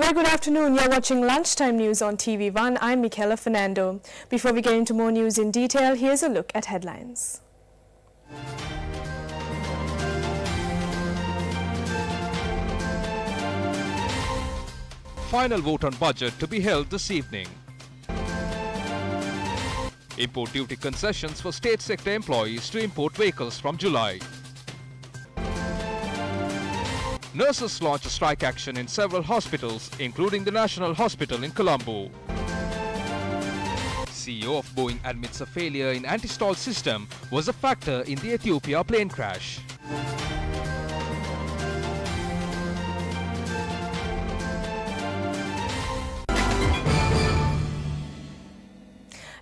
Very good afternoon. You're watching Lunchtime News on TV1. I'm Michaela Fernando. Before we get into more news in detail, here's a look at headlines. Final vote on budget to be held this evening. Import duty concessions for state sector employees to import vehicles from July. Nurses launch a strike action in several hospitals, including the National Hospital in Colombo. CEO of Boeing admits a failure in anti-stall system was a factor in the Ethiopia plane crash.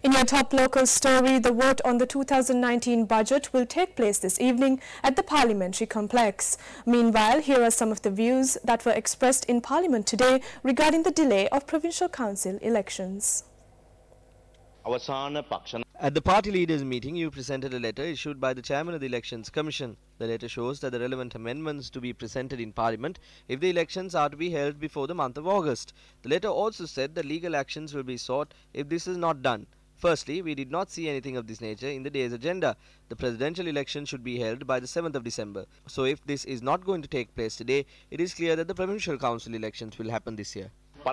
In your top local story, the vote on the 2019 budget will take place this evening at the Parliamentary Complex. Meanwhile, here are some of the views that were expressed in Parliament today regarding the delay of Provincial Council elections. At the party leaders' meeting, you presented a letter issued by the Chairman of the Elections Commission. The letter shows that the relevant amendments to be presented in Parliament if the elections are to be held before the month of August. The letter also said that legal actions will be sought if this is not done. Firstly, we did not see anything of this nature in the day's agenda. The presidential election should be held by the 7th of December. So if this is not going to take place today, it is clear that the Provincial Council elections will happen this year. A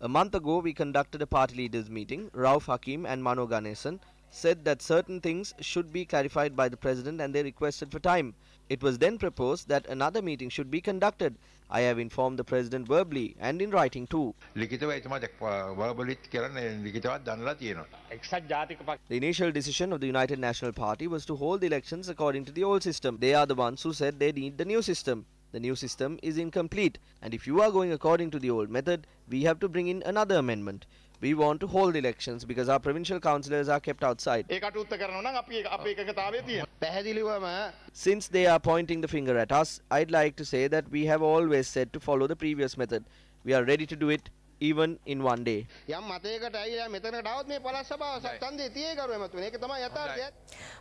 month ago, we conducted a party leaders meeting. Rauf Hakim and Mano Ganesan said that certain things should be clarified by the President and they requested for time. It was then proposed that another meeting should be conducted. I have informed the President verbally and in writing too. The initial decision of the United National Party was to hold the elections according to the old system. They are the ones who said they need the new system. The new system is incomplete, and if you are going according to the old method, we have to bring in another amendment. We want to hold elections because our provincial councillors are kept outside. Since they are pointing the finger at us, I'd like to say that we have always said to follow the previous method. We are ready to do it even in one day.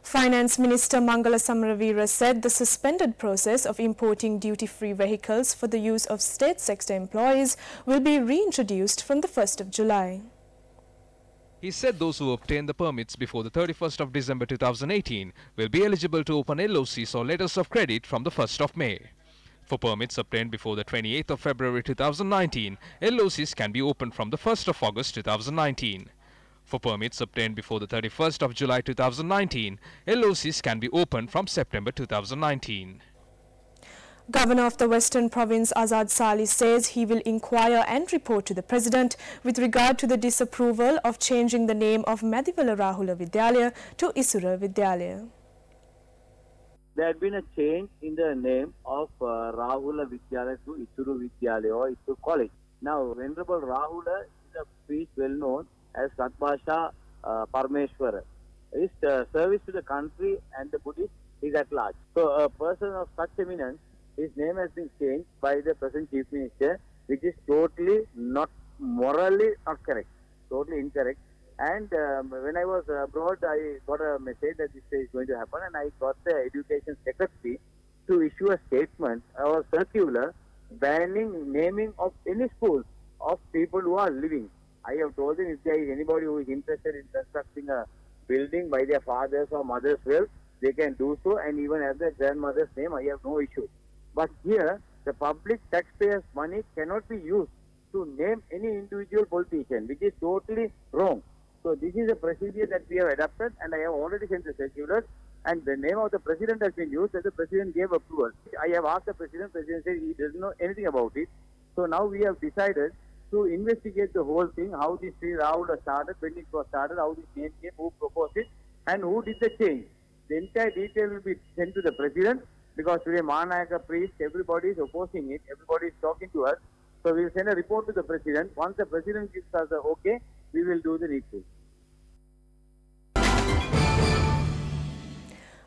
Finance Minister Mangala Samaravira said the suspended process of importing duty-free vehicles for the use of state sector employees will be reintroduced from the 1st of July. He said those who obtain the permits before the 31st of December 2018 will be eligible to open LOCs or letters of credit from the 1st of May. For permits obtained before the 28th of February 2019, LOCs can be opened from the 1st of August 2019. For permits obtained before the 31st of July 2019, LOCs can be opened from September 2019. Governor of the Western Province Azad Sali says he will inquire and report to the President with regard to the disapproval of changing the name of Madhiwala Rahula Vidyalaya to Isura Vidyalaya. There had been a change in the name of Rahula Vidyalaya to Isuru Vidyalaya or Isuru College. Now, Venerable Rahula is a priest well known as Satbhasha Parmeshwara. His service to the country and the Buddhist is at large. So, a person of such eminence, his name has been changed by the present Chief Minister, which is totally not morally not correct, totally incorrect. And when I was abroad, I got a message that this is going to happen, and I got the Education Secretary to issue a statement or circular banning naming of any schools of people who are living. I have told them if there is anybody who is interested in constructing a building by their father's or mother's will, they can do so, and even have their grandmother's name, I have no issue. But here, the public taxpayers' money cannot be used to name any individual politician, which is totally wrong. So this is a procedure that we have adopted, and I have already sent the circular, and the name of the President has been used, and the President gave approval. I have asked the President said he doesn't know anything about it. So now we have decided to investigate the whole thing, how this Sri Rahula started, when it was started, how this name came, who proposed it, and who did the change. The entire detail will be sent to the President, because today Mahanayaka priest, everybody is opposing it, everybody is talking to us. So we will send a report to the President. Once the President gives us the okay, we will do the needful.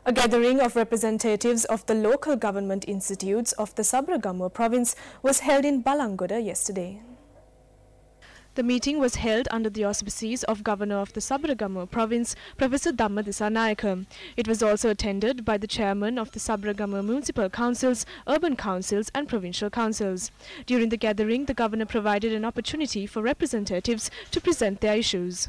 A gathering of representatives of the local government institutes of the Sabragamur province was held in Balangoda yesterday. The meeting was held under the auspices of Governor of the Sabaragamuwa Province, Professor Dhamma Disanayaka. It was also attended by the chairman of the Sabaragamuwa Municipal Councils, Urban Councils and Provincial Councils. During the gathering, the governor provided an opportunity for representatives to present their issues.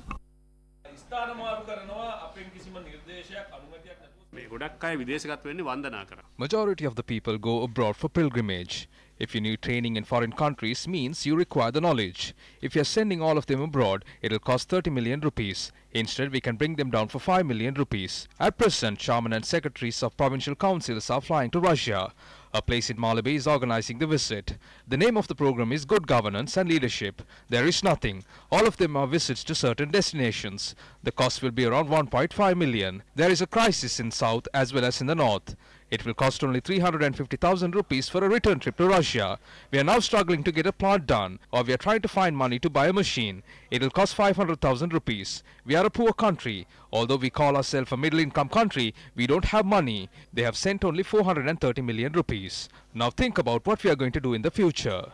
Majority of the people go abroad for pilgrimage. If you need training in foreign countries means you require the knowledge. If you are sending all of them abroad, it will cost 30 million rupees. Instead, we can bring them down for 5 million rupees. At present, chairmen and secretaries of provincial councils are flying to Russia. A place in Malabar is organizing the visit. The name of the program is Good Governance and Leadership. There is nothing. All of them are visits to certain destinations. The cost will be around 1.5 million. There is a crisis in south as well as in the north. It will cost only 350,000 rupees for a return trip to Russia. We are now struggling to get a plant done, or we are trying to find money to buy a machine. It will cost 500,000 rupees. We are a poor country. Although we call ourselves a middle income country, we don't have money. They have sent only 430 million rupees. Now think about what we are going to do in the future.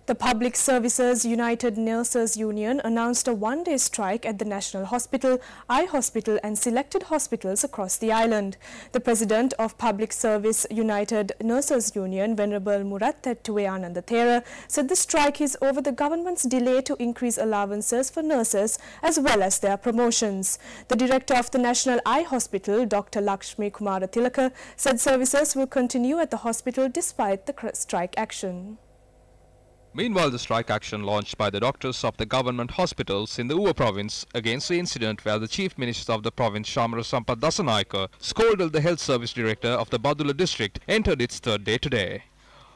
The Public Services United Nurses Union announced a one-day strike at the National Hospital, Eye Hospital and selected hospitals across the island. The President of Public Service United Nurses Union, Venerable Murattettuwe Anandathera, said the strike is over the government's delay to increase allowances for nurses as well as their promotions. The Director of the National Eye Hospital, Dr. Lakshmi Kumara Tilaka, said services will continue at the hospital despite the strike action. Meanwhile, the strike action launched by the doctors of the government hospitals in the Uva province against the incident where the Chief Minister of the province, Shamara Sampath Dasanayake, scolded the Health Service Director of the Badula district entered its third day today.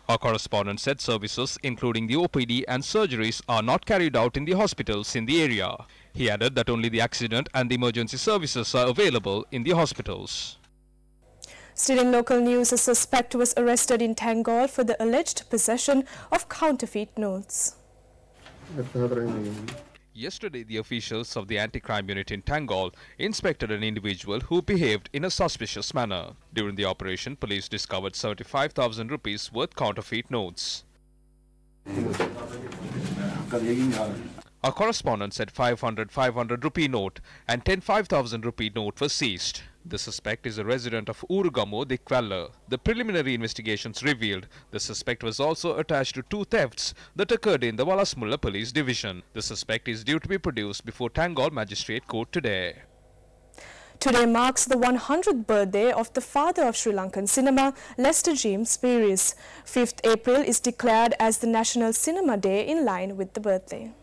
Our correspondent said services including the OPD and surgeries are not carried out in the hospitals in the area. He added that only the accident and the emergency services are available in the hospitals. Still in local news, a suspect was arrested in Tangol for the alleged possession of counterfeit notes. Yesterday, the officials of the anti-crime unit in Tangol inspected an individual who behaved in a suspicious manner. During the operation, police discovered 75,000 rupees worth counterfeit notes. Our correspondent said 500 rupee note and 5,000 rupee note were seized. The suspect is a resident of Urugamo, Dikwalla. The preliminary investigations revealed the suspect was also attached to two thefts that occurred in the Walasmulla police division. The suspect is due to be produced before Tangol Magistrate Court today. Today marks the 100th birthday of the father of Sri Lankan cinema, Lester James Peris. 5th April is declared as the National Cinema Day in line with the birthday.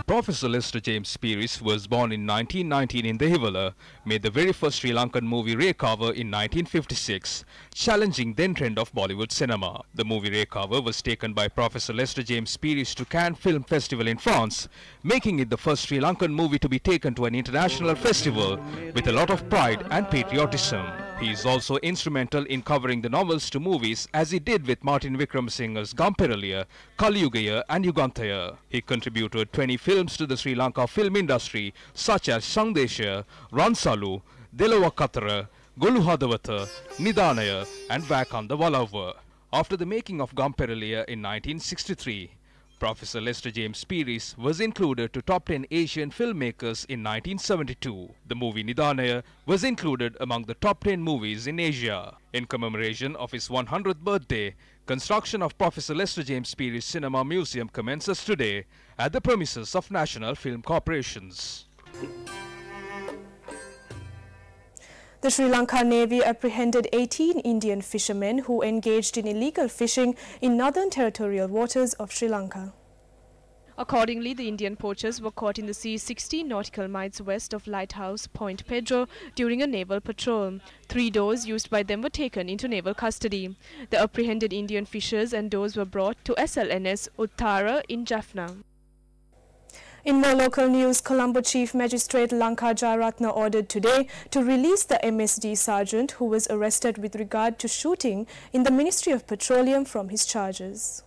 Professor Lester James Peris was born in 1919 in the Hivala, made the very first Sri Lankan movie Raycover in 1956, challenging then trend of Bollywood cinema. The movie Raycover was taken by Professor Lester James Peris to Cannes Film Festival in France, making it the first Sri Lankan movie to be taken to an international festival with a lot of pride and patriotism. He is also instrumental in covering the novels to movies as he did with Martin Vikramasinghe's Gamperaliya, Kaliyugaya and Yugantaya. He contributed 20 films to the Sri Lanka film industry such as Sangdesha, Ransalu, Delawa Katara, Golu Hadawata, Nidanaya and Vakanda Walava. After the making of Gamperaliya in 1963, Professor Lester James Peris was included to top 10 Asian filmmakers in 1972. The movie Nidanaya was included among the top 10 movies in Asia. In commemoration of his 100th birthday, construction of Professor Lester James Peris Cinema Museum commences today at the premises of National Film Corporations. The Sri Lanka Navy apprehended 18 Indian fishermen who engaged in illegal fishing in northern territorial waters of Sri Lanka. Accordingly, the Indian poachers were caught in the sea 16 nautical miles west of Lighthouse Point Pedro during a naval patrol. 3 doors used by them were taken into naval custody. The apprehended Indian fishers and doors were brought to SLNS Uttara in Jaffna. In more local news, Colombo Chief Magistrate Lanka Jayaratna ordered today to release the MSD sergeant who was arrested with regard to shooting in the Ministry of Petroleum from his charges.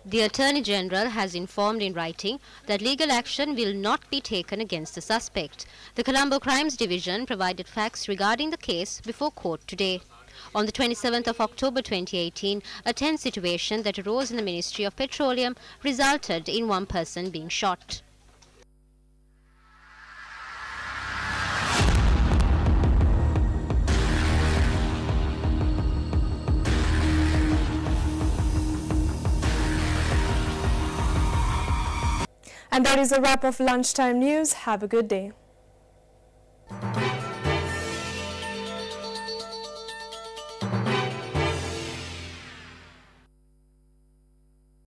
The Attorney General has informed in writing that legal action will not be taken against the suspect. The Colombo Crimes Division provided facts regarding the case before court today. On the 27th of October 2018, a tense situation that arose in the Ministry of Petroleum resulted in one person being shot. And that is a wrap of lunchtime news. Have a good day.